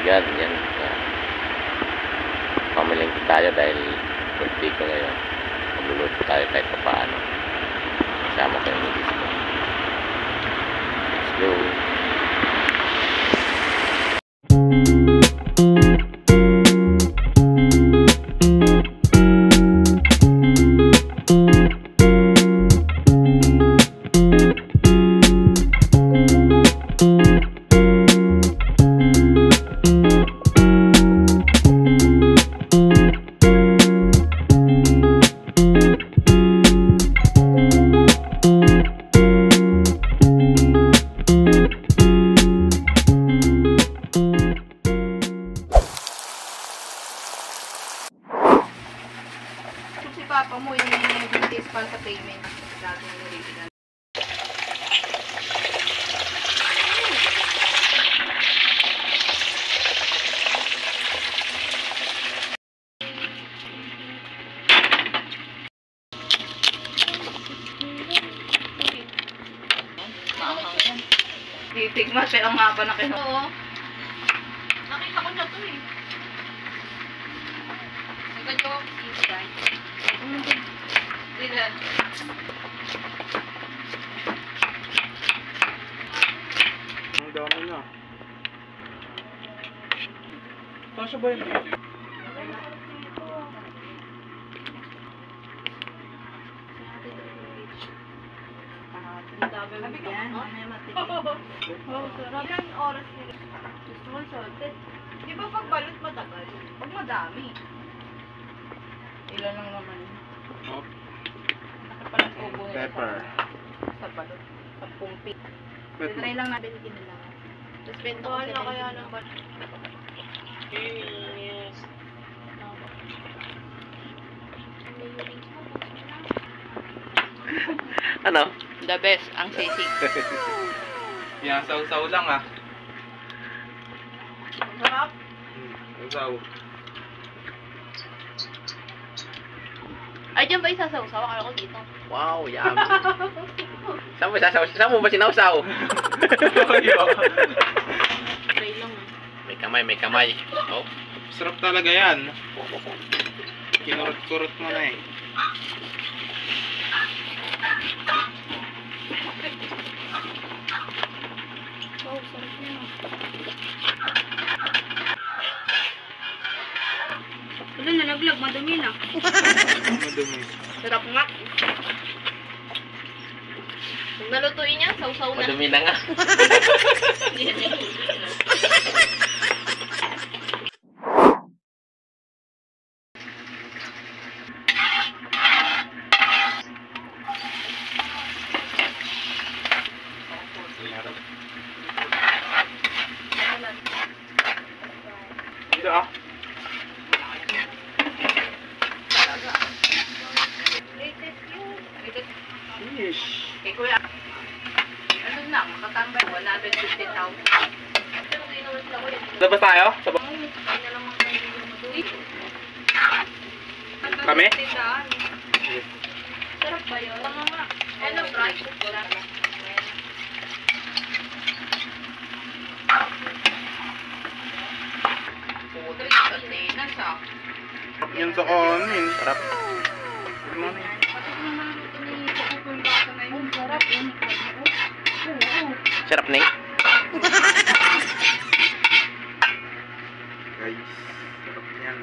kaibigan, yan. Pamilingki tayo dahil birthday ko ngayon. Magluluto tayo kahit pa paano. Kasama ko yung nagis ko. Let's go. Papa mo yung buntis para sa payment dati ng original. Titigmas pero ang haba na kayo. Oo. Nakita ko na to eh. Nagkadyo ako guys. Dilan. Ang dami na. Kasya ba yun? Ilang oras nila? Gusto mo salted? Di ba pag balot matagal? Pag madami. Ilan lang naman yun? Oh. Nakapalang kubo nila Pepper. sa balot. Sa pumpi. Wait Try lang natin kinilang. Tapos bento ko sila kaya ng balot. Yes. Ano? The best, ang sisig. Yan, saw-saw lang ah. Sarap. Saw. Ay, dyan ba isasaw-saw? Akala ko dito. Wow, yummy. Saan mo ba sinawsaw? Try lang. May kamay, may kamay. Oh. Sarap talaga yan. Kinurot-kurot mo na eh. Wow, sarap niya. Wala na, naglag. Madumi na. Madumi. Sarap nga. Kung nalutuin yan, sausaw na. Madumi na nga. Dito ah. Fish. Kay Kuya, ano na, makatambay, 150,000. Labas tayo? Kami? Sarap ba yun? Tama nga. Ano, price? Putri, sardinas ah. Yung sa kanin. Sarap. Good morning. Sarap yun. Sarap na eh. Guys, sarap yan.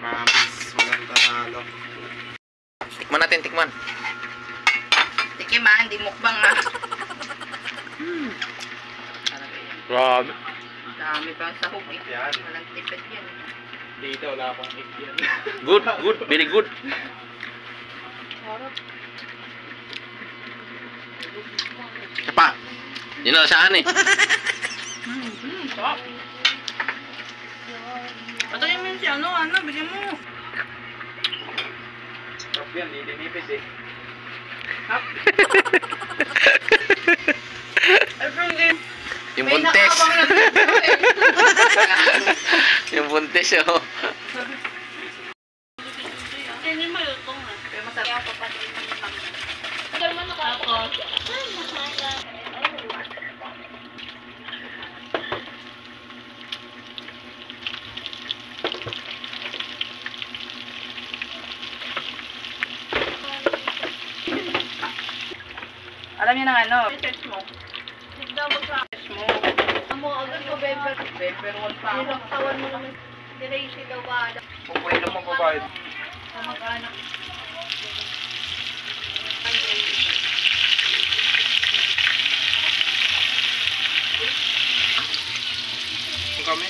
Mabis, walang tatalo. Tikman natin, tikman. Sige man, di mukbang ah. Grabe. Dami pa sa hug eh. Yan. Walang tipid yan. Dito, wala pang egg yan. Good, good, very good. Sarap. Pa. Yun na saan eh. Sarap. Patayin mo yun si ano, bigyan mo. Sarap yan, di dinipis eh. Hap. Ay, friend, Yung buntis. Yung buntis oh. Hindi mo lutong ah. Pero masarap. Kaya papatayin mo yung pangit. Pero man nakakot. Alam niya ng ano? Search mo. Tignan mo sa search mo. Amo agad November. November 1 pa. Niloktawan mo naman. Direct daw ba? Kung pwede lang magbabayad. Sa mag-anak. Kung kami.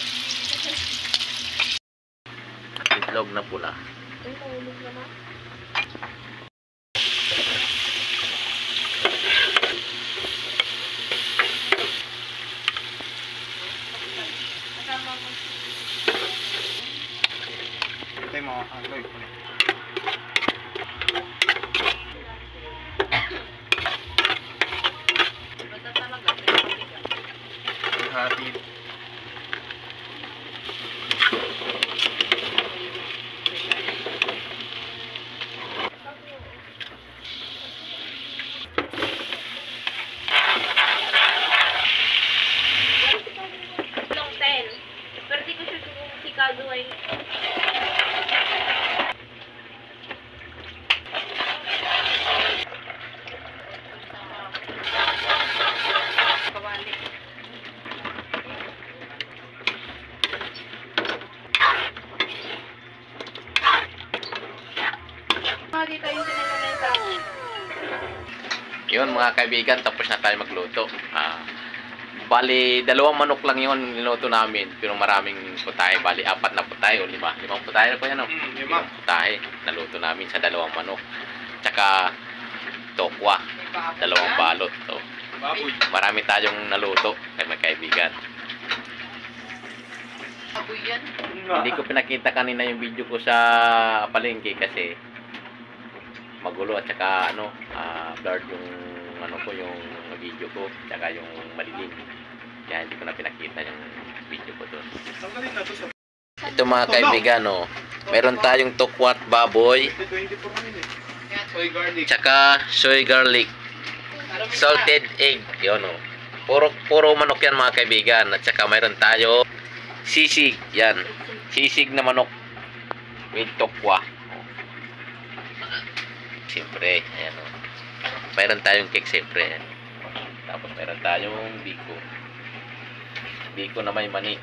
Itlog na pula. Ito yung mga angloy. Basta talaga. Hati. Long 10. Pero di ko sure kung si Kado ay... Kawali. Dito yung sinimenta. Yun mga kaibigan, tapos na tayo magluto. Bali, 2 manok lang yun niluto namin. Pero maraming putahe. Bali, 4 na putahe o 5. 5 putahe na po yan, no? 5. Putahe. Naluto namin sa 2 manok. Tsaka, tokwa. 2 balot. So, Baboy. marami tayong naluto kay mga kaibigan. Aboy yan. Hindi ko pinakita kanina yung video ko sa palengke kasi magulo at saka blurred yung yung video ko tsaka yung madilim. Kaya hindi ko na pinakita yung video ko doon. Tanggalin na to sa Ito mga kaibigan, meron tayong tokwat baboy 24 kanina eh. Soy garlic. tsaka soy garlic, salted egg, yun puro manok yan mga kaibigan. At saka mayroon tayo sisig, yan sisig na manok with tokwa. Siyempre, ayan mayroon tayong cake siyempre, ayan. Tapos mayroon tayong biko na may mani.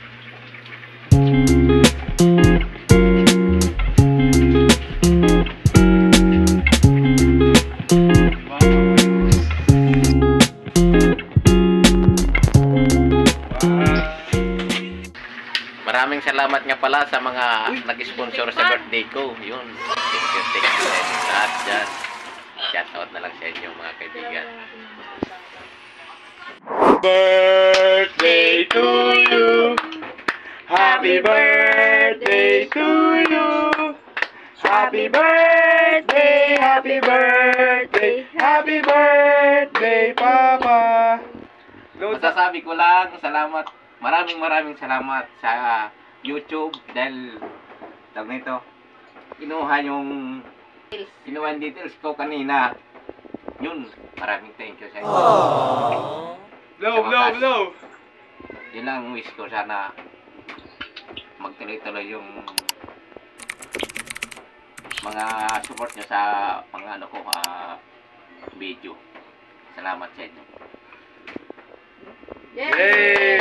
Maraming salamat nga pala sa mga nag-sponsor sa birthday ko. Yun. Thank you lahat dyan. Shout out na lang sa inyo mga kaibigan. Birthday to you. Happy birthday to you. Happy birthday, happy birthday, happy birthday, Papa. Masasabi ko lang, salamat. Maraming salamat sa YouTube dahil tawag nito. Kinuha yung details ko kanina. Yun, maraming thank you sa inyo. Low. Yun lang wish ko, sana magtuloy-tuloy yung mga support nyo sa mga video. Salamat sa inyo. Yay!